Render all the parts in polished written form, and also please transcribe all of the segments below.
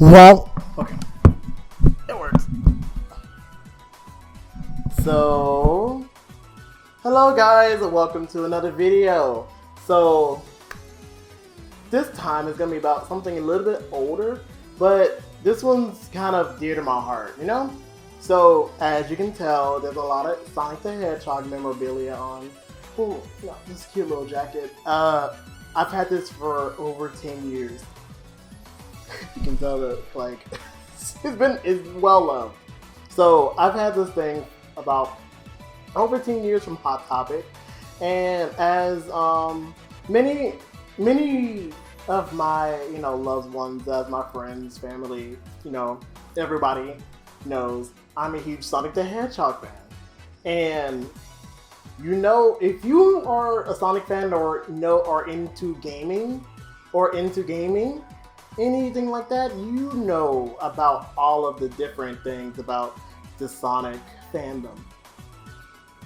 Well, okay, it works. So, hello guys, and welcome to another video. So, this time is gonna be about something a little bit older, but this one's kind of dear to my heart, you know? So, as you can tell, there's a lot of Sonic the Hedgehog memorabilia on. Oh, no, this cute little jacket. I've had this for over 10 years. You can tell that, like, it's well loved. So I've had this thing about over 10 years from Hot Topic, and as many of my loved ones, as my friends, family, everybody knows, I'm a huge Sonic the Hedgehog fan, and if you are a Sonic fan or are into gaming anything like that, you know about all of the different things about the Sonic fandom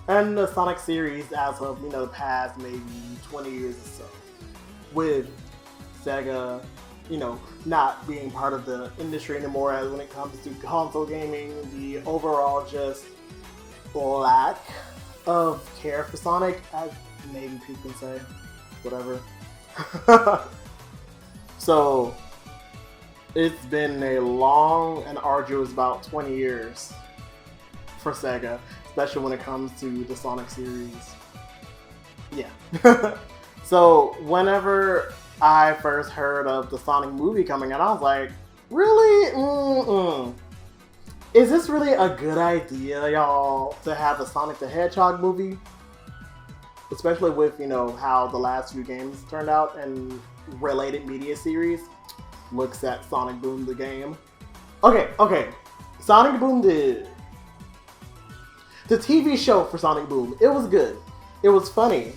and the Sonic series as of the past maybe 20 years or so, with Sega not being part of the industry anymore as when it comes to console gaming, the overall just lack of care for Sonic, as maybe people can say, whatever. So it's been a long and arduous about 20 years for Sega, especially when it comes to the Sonic series. Yeah. So whenever I first heard of the Sonic movie coming out, I was like, really? Is this really a good idea, y'all, to have a Sonic the Hedgehog movie? Especially with, how the last few games turned out and related media series looks at Sonic Boom the game. Okay. Sonic Boom the TV show for Sonic Boom, it was good. It was funny.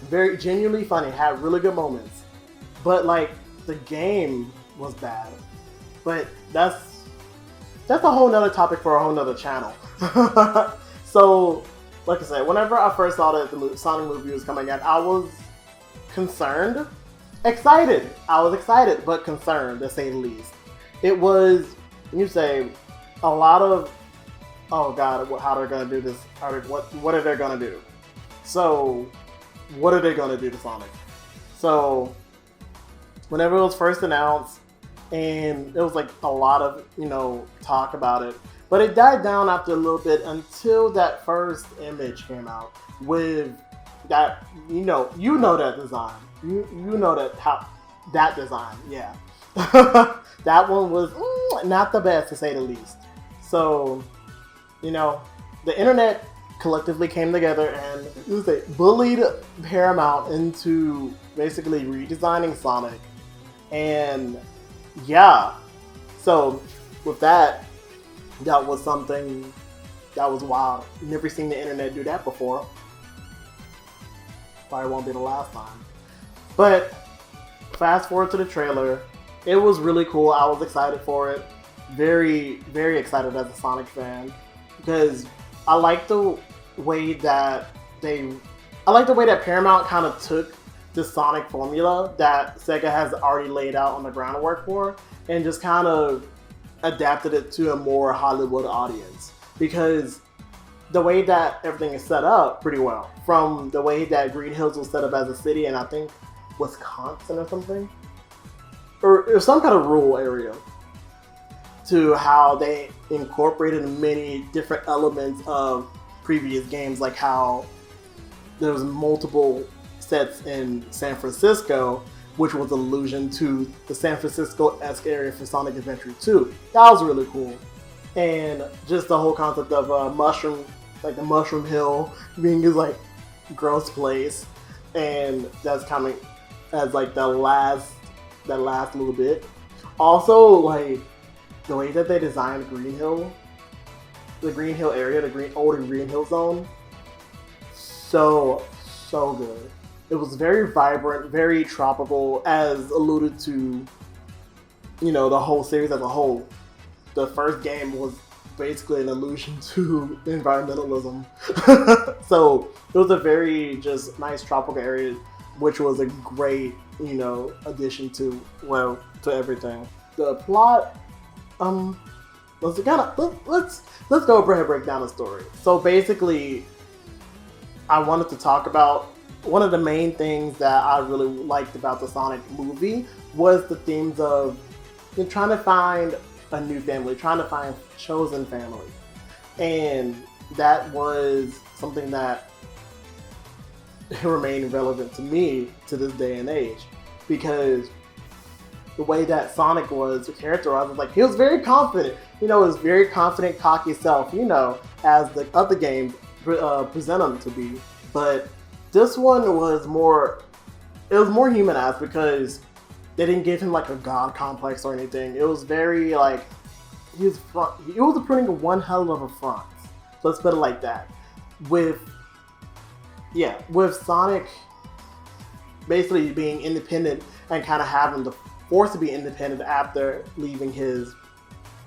Very genuinely funny. Had really good moments. But the game was bad. But that's a whole nother topic for a whole nother channel. So, like I said, whenever I first saw that the Sonic movie was coming out, I was concerned. Excited. I was excited, but concerned, to say the least. It was, you say, a lot of, oh god, how they're going to do this? What are they going to do? So, what are they going to do to Sonic? So, whenever it was first announced, and there was a lot of, talk about it, but it died down after a little bit until that first image came out with that, that design. You know that design, yeah. That one was not the best, to say the least. So, the internet collectively came together and bullied Paramount into basically redesigning Sonic. And yeah, so with that was something that was wild. Never seen the internet do that before. Probably won't be the last time. But fast forward to the trailer, it was really cool. I was excited for it. Very, very excited as a Sonic fan, because I like the way that Paramount kind of took the Sonic formula that Sega has already laid out on the groundwork for, and just kind of adapted it to a more Hollywood audience. Because the way that everything is set up pretty well, from the way that Green Hills was set up as a city, and I think Wisconsin or something, or some kind of rural area, to how they incorporated many different elements of previous games, like how there was multiple sets in San Francisco, which was an allusion to the San Francisco-esque area for Sonic Adventure 2. That was really cool. And just the whole concept of mushroom, the Mushroom Hill being his gross place, and that's coming as that last little bit. Also, the way that they designed Green Hill, the Green Hill area, the older Green Hill zone, so good. It was very vibrant, very tropical, as alluded to, the whole series as a whole. The first game was basically an allusion to environmentalism. So it was a very just nice tropical area, which was a great, addition to everything. the plot, let's go ahead and break down the story. So basically, I wanted to talk about one of the main things that I really liked about the Sonic movie was the themes of trying to find a new family, trying to find chosen family. And that was something that remained relevant to me to this day and age. Because the way that Sonic was characterized was like, he was very confident. His very confident, cocky self, as the other games present him to be. But this one was more humanized because they didn't give him like a god complex or anything. It was very like, he was putting one hell of a front. Let's put it like that. With Sonic basically being independent and kind of having the force to be independent after leaving his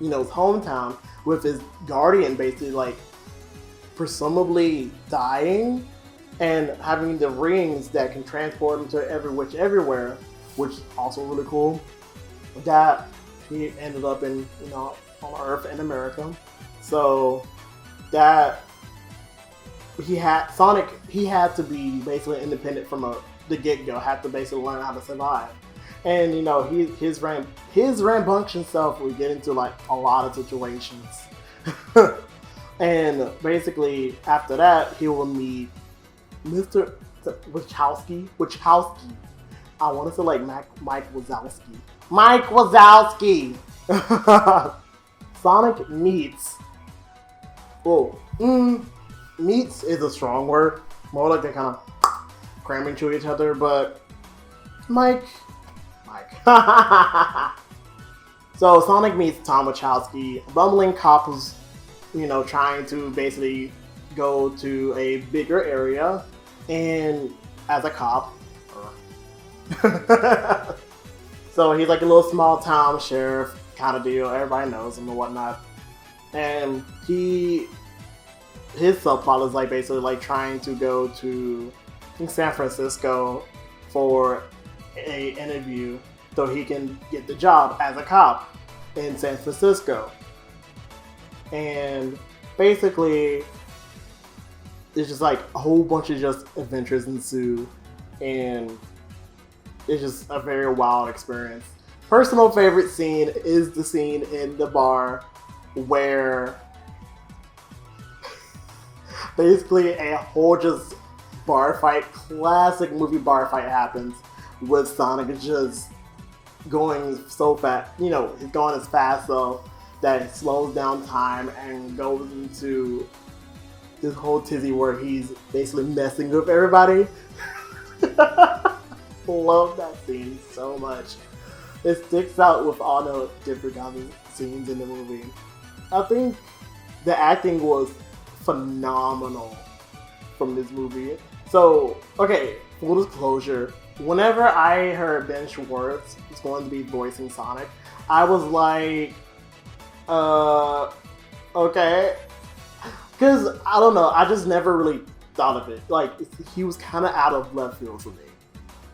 hometown, with his guardian basically like presumably dying, and having the rings that can transport him to everywhere, which is also really cool. That he ended up in on Earth and America, so that he had to be basically independent from the get-go, had to basically learn how to survive. And his rambunctious self would get into like a lot of situations. And basically after that he will meet Mr. Wachowski. I want to say like Mike Wazowski. Sonic meets. Meets is a strong word. More like they kind of cram into each other, but Mike. So Sonic meets Tom Wachowski, a bumbling cop who's, trying to basically go to a bigger area, and as a cop. So he's like a little small town sheriff kind of deal. Everybody knows him and whatnot. And his subplot is like basically like trying to go to San Francisco for a interview so he can get the job as a cop in San Francisco. And basically it's just like a whole bunch of just adventures ensue, and it's just a very wild experience. Personal favorite scene is the scene in the bar where basically a whole just bar fight, classic movie bar fight happens with Sonic just going so fast, he's going as fast so that it slows down time and goes into this whole tizzy where he's basically messing with everybody. Love that scene so much. It sticks out with all the different kinds of scenes in the movie. I think the acting was phenomenal from this movie. So, okay, full disclosure, whenever I heard Ben Schwartz was going to be voicing Sonic, I was like, okay. Because, I don't know, I just never really thought of it. Like, he was kind of out of left field for me.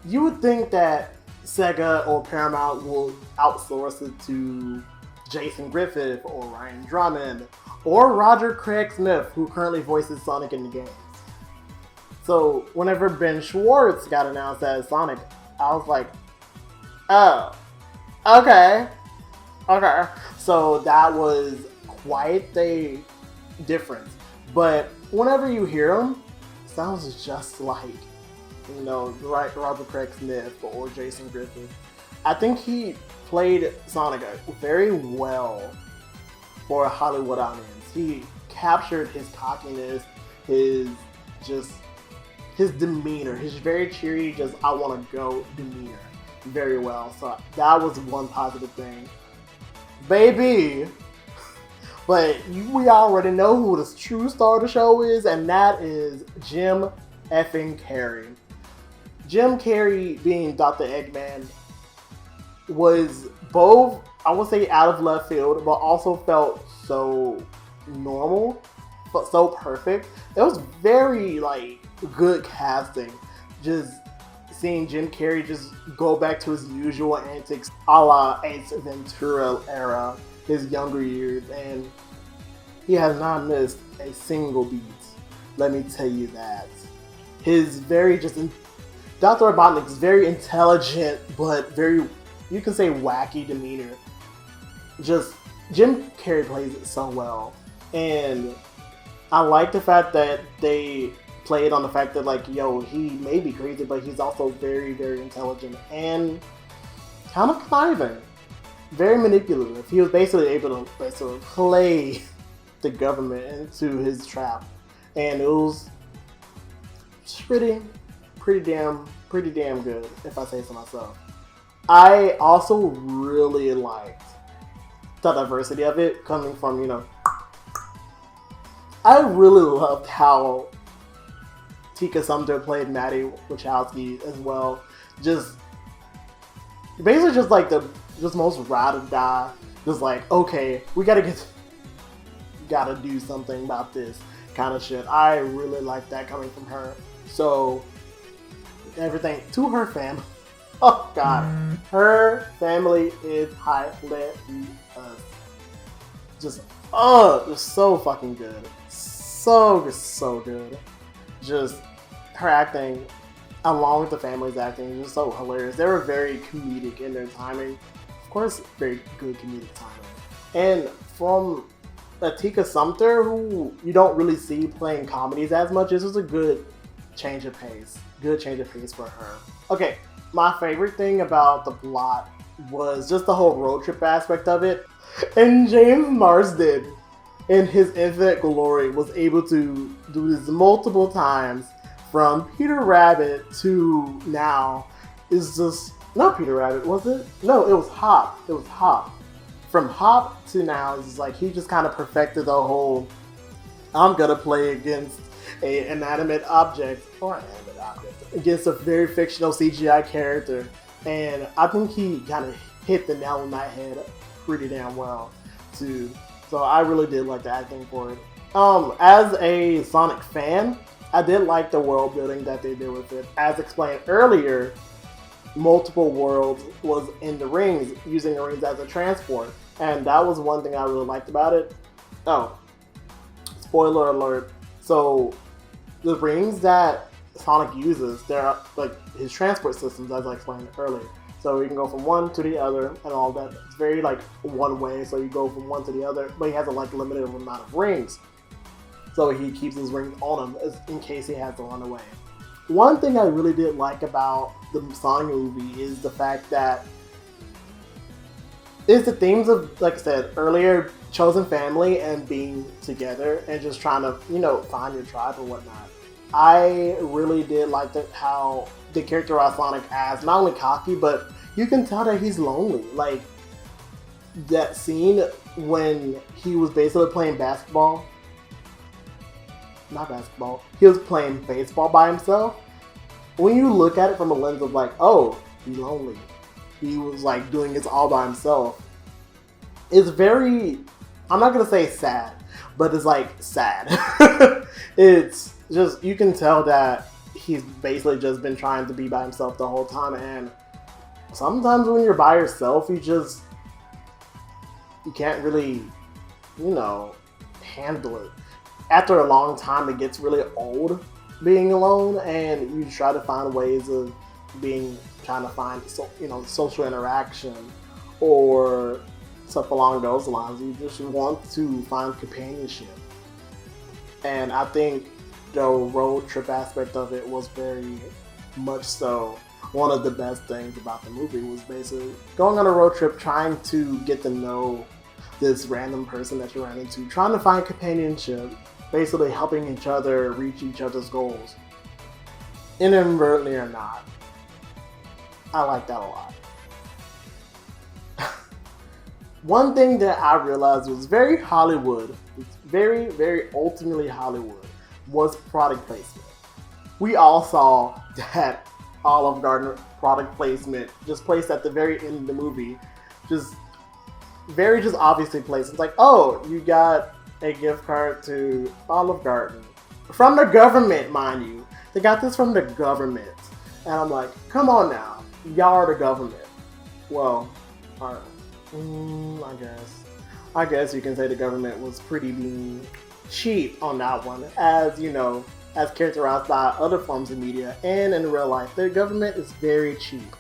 You would think that Sega or Paramount will outsource it to Jason Griffith or Ryan Drummond or Roger Craig Smith, who currently voices Sonic in the games. So whenever Ben Schwartz got announced as Sonic, I was like, oh, okay. So that was quite a difference. But whenever you hear him, it sounds just like, Roger Craig Smith or Jason Griffith. I think he played Sonic very well for a Hollywood audience. He captured his cockiness, his demeanor, his very cheery, just I want to go demeanor very well. So that was one positive thing. Baby! But we already know who the true star of the show is, and that is Jim effing Carrey. Jim Carrey being Dr. Eggman was both, I would say, out of left field, but also felt so normal, but so perfect. It was very, good casting. Just seeing Jim Carrey just go back to his usual antics a la Ace Ventura era, his younger years, and he has not missed a single beat. Let me tell you that. His Dr. Robotnik's very intelligent, but very, you can say, wacky demeanor. Just, Jim Carrey plays it so well. And I like the fact that they played on the fact that, like, yo, he may be crazy, but he's also very, very intelligent and kind of conniving. Very manipulative. He was basically able to play the government into his trap. And it was pretty damn good, if I say so myself. I also really liked the diversity of it coming from, I really loved how Tika Sumpter played Maddie Wachowski as well. Basically just like the most ride or die. Just like, okay, we gotta do something about this kind of shit. I really like that coming from her. So everything to her family. Oh god, her family is hilarious. Just so fucking good. So good. Just her acting, along with the family's acting, is just so hilarious. They were very comedic in their timing. Of course, very good comedic timing. And from Tika Sumpter, who you don't really see playing comedies as much, this was a good change of pace. Good change of pace for her. Okay, my favorite thing about the plot was just the whole road trip aspect of it. And James Marsden, in his infinite glory, was able to do this multiple times, from Peter Rabbit to now. Is just not Peter Rabbit, was it? No, it was Hop. It was Hop. From Hop to now, it's like he just kind of perfected the whole, I'm gonna play against an inanimate object, against a very fictional CGI character. And I think he kind of hit the nail on that head pretty damn well too. So I really did like the acting for it. As a Sonic fan, I did like the world building that they did with it. As explained earlier, multiple worlds was in the rings, using the rings as a transport. And that was one thing I really liked about it. Oh, spoiler alert. So the rings that Sonic uses, they're like his transport systems, as I explained earlier. So you can go from one to the other and all that. It's very like one way, so you go from one to the other, but he has a like limited amount of rings. So he keeps his rings on him in case he has to run away. One thing I really did like about the Sonic movie is the fact that it's the themes of, like I said earlier, chosen family and being together and just trying to, find your tribe and whatnot. I really did like how they characterize Sonic as not only cocky, but you can tell that he's lonely. Like that scene when he was basically playing basketball. Not basketball. He was playing baseball by himself. When you look at it from a lens of like, oh, he's lonely. He was like doing this all by himself. It's very, I'm not going to say sad, but it's like sad. It's just, you can tell that he's basically just been trying to be by himself the whole time. And sometimes when you're by yourself, you can't really, handle it. After a long time, it gets really old being alone, and you try to find ways of trying to find social interaction or stuff along those lines. You just want to find companionship, and I think the road trip aspect of it was very much so one of the best things about the movie. Was basically going on a road trip, trying to get to know this random person that you ran into, trying to find companionship, basically helping each other reach each other's goals, inadvertently or not. I like that a lot. One thing that I realized was very Hollywood, very, very ultimately Hollywood, was product placement. We all saw that Olive Garden product placement just placed at the very end of the movie. Just obviously placed. It's like, oh, you got a gift card to Olive Garden. From the government, mind you. They got this from the government. And I'm like, come on now, y'all are the government. Well, I guess you can say the government was pretty being cheap on that one, as you know, as characterized by other forms of media and in real life. The government is very cheap.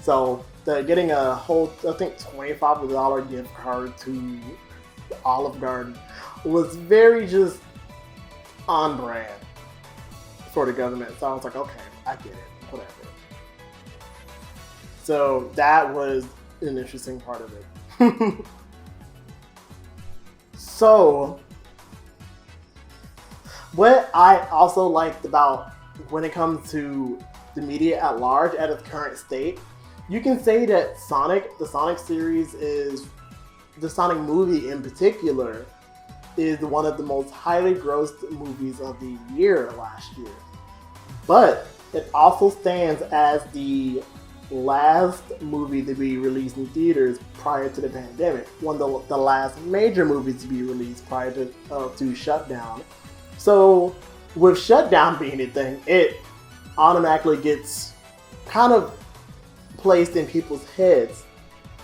So getting a whole, I think, $25 gift card to Olive Garden was very just on brand for the government. So I was like, okay, I get it, whatever. So that was an interesting part of it. So, what I also liked about when it comes to the media at large at its current state, you can say that the Sonic series the Sonic movie in particular, is one of the most highly grossed movies of the year last year. But it also stands as the last movie to be released in theaters prior to the pandemic. One of the last major movies to be released prior to shutdown. So with shutdown being a thing, it automatically gets kind of placed in people's heads.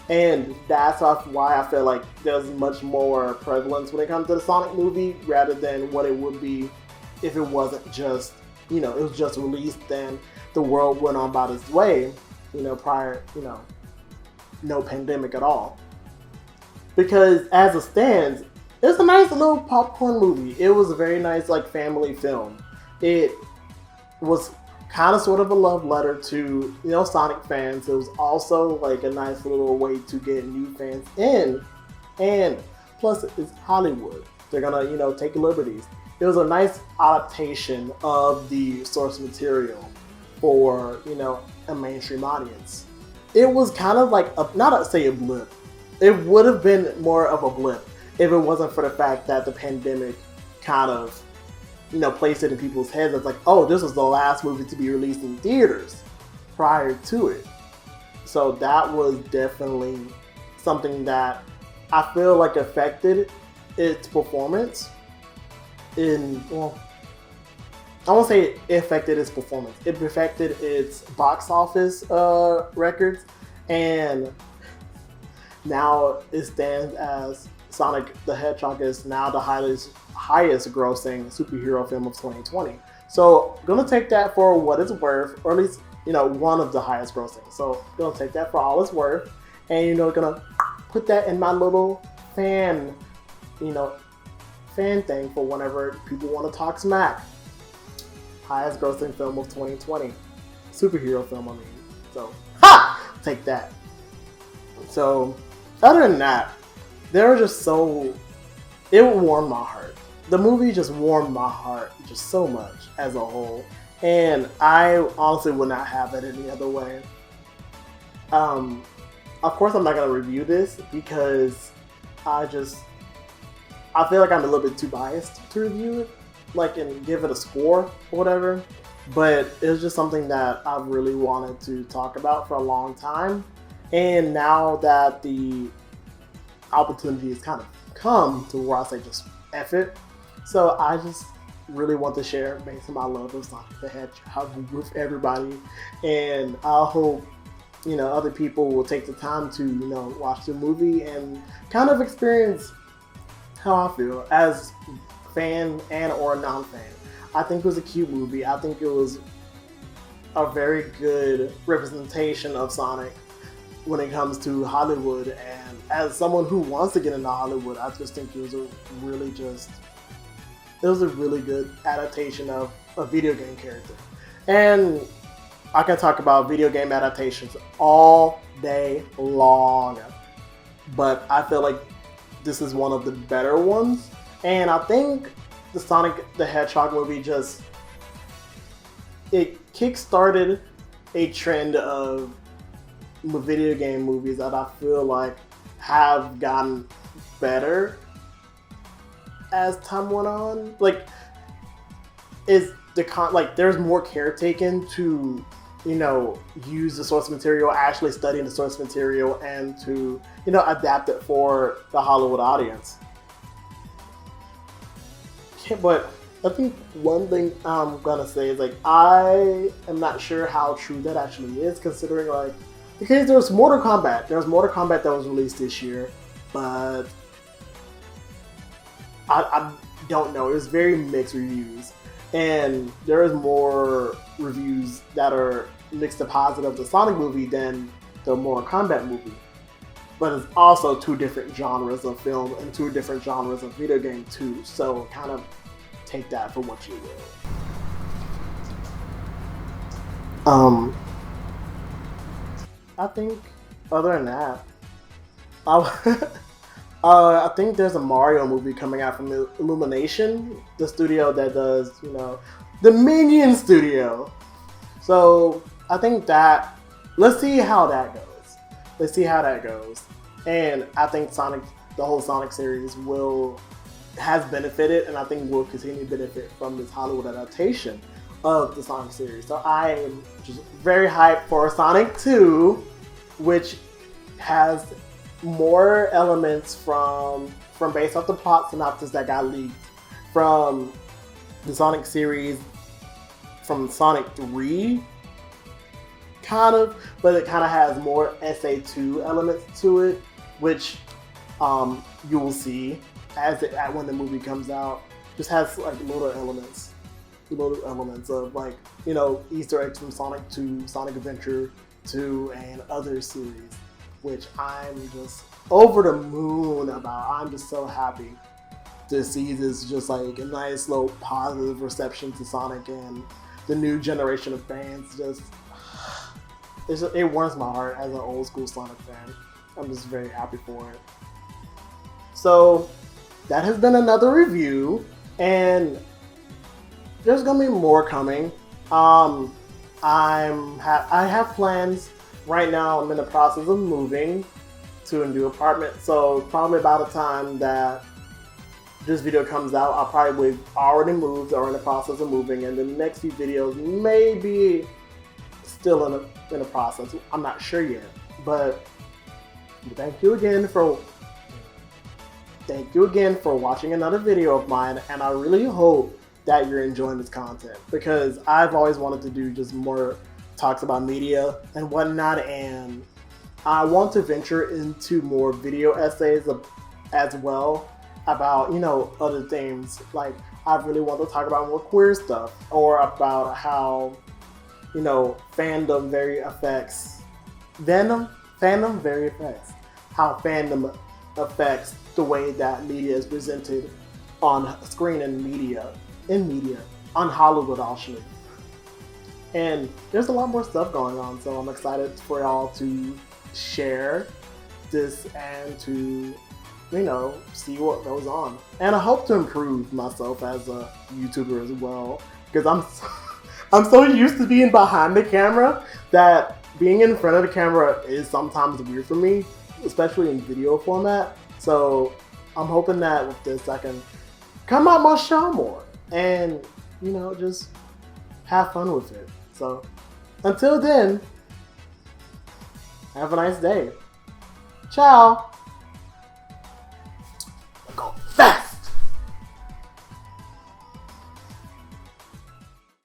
And that's why I feel like there's much more prevalence when it comes to the Sonic movie rather than what it would be if it wasn't just, it was just released, then the world went on about its way, prior, no pandemic at all. Because as it stands, it's a nice little popcorn movie. It was a very nice, family film. It was kind of sort of a love letter to, Sonic fans. It was also a nice little way to get new fans in. And plus, it's Hollywood. They're gonna, take liberties. It was a nice adaptation of the source material for, a mainstream audience. It was kind of not to say a blip. It would have been more of a blip if it wasn't for the fact that the pandemic kind of, placed it in people's heads. It's oh, this was the last movie to be released in theaters prior to it. So that was definitely something that I feel like affected its performance I won't say it affected its performance. It affected its box office records, and now it stands as Sonic the Hedgehog is now the highest grossing superhero film of 2020. So I'm gonna take that for what it's worth, or at least one of the highest grossing. So I'm gonna take that for all it's worth, and gonna put that in my little fan thing for whenever people want to talk smack. Highest grossing film of 2020, superhero film. I mean, so take that. So other than that, they were just it warmed my heart. The movie just warmed my heart just so much as a whole. And I honestly would not have it any other way. Of course, I'm not going to review this because I feel like I'm a little bit too biased to review it, and give it a score or whatever. But it was just something that I really wanted to talk about for a long time. And now that the opportunity has kind of come to where I say just F it. So I just really want to share basically my love of Sonic the Hedgehog with everybody. And I hope, other people will take the time to, watch the movie and kind of experience how I feel as a fan and or a non-fan. I think it was a cute movie. I think it was a very good representation of Sonic when it comes to Hollywood, and as someone who wants to get into Hollywood, I just think it was a really good adaptation of a video game character. And I can talk about video game adaptations all day long, but I feel like this is one of the better ones. And I think the Sonic the Hedgehog movie it kickstarted a trend of video game movies that I feel like have gotten better as time went on. There's more care taken to use the source material, actually studying the source material, and to adapt it for the Hollywood audience. But I think one thing I'm gonna say is like I am not sure how true that actually is, considering like because there's Mortal Kombat. There's Mortal Kombat that was released this year, but I don't know. It was very mixed reviews, and there is more reviews that are mixed to positive of the Sonic movie than the Mortal Kombat movie. But it's also two different genres of film and two different genres of video game too. So kind of take that for what you will. I think other than that, I, I think there's a Mario movie coming out from Illumination, the studio that does, the Minion studio. So I think that, let's see how that goes. And I think the whole Sonic series has benefited, and I think will continue to benefit from this Hollywood adaptation of the Sonic series. So I am just very hyped for Sonic 2, which has more elements from based off the plot synopsis that got leaked from the Sonic series, from Sonic 3, kind of, but it kind of has more SA2 elements to it, which you will see when the movie comes out. Just has like little elements of like, Easter eggs from Sonic 2, Sonic Adventure 2, and other series, which I'm just over the moon about. I'm just so happy to see this, just like a nice little positive reception to Sonic and the new generation of fans. It warms my heart as an old school Sonic fan. I'm just very happy for it. So that has been another review, and there's gonna be more coming. I have plans right now. I'm in the process of moving to a new apartment, so probably by the time that this video comes out, I'll probably already moved or in the process of moving, and the next few videos may be still in the process. I'm not sure yet, but thank you again for watching another video of mine, and I really hope that you're enjoying this content, because I've always wanted to do just more talks about media and whatnot, and I want to venture into more video essays as well about, other things. Like, I really want to talk about more queer stuff, or about how, fandom very affects how fandom affects the way that media is presented on screen and in media, on Hollywood actually. And there's a lot more stuff going on, so I'm excited for y'all to share this and to, see what goes on. And I hope to improve myself as a YouTuber as well, because I'm so used to being behind the camera that being in front of the camera is sometimes weird for me, especially in video format. So I'm hoping that with this I can come out my shell more and, just have fun with it. So until then, have a nice day. Ciao.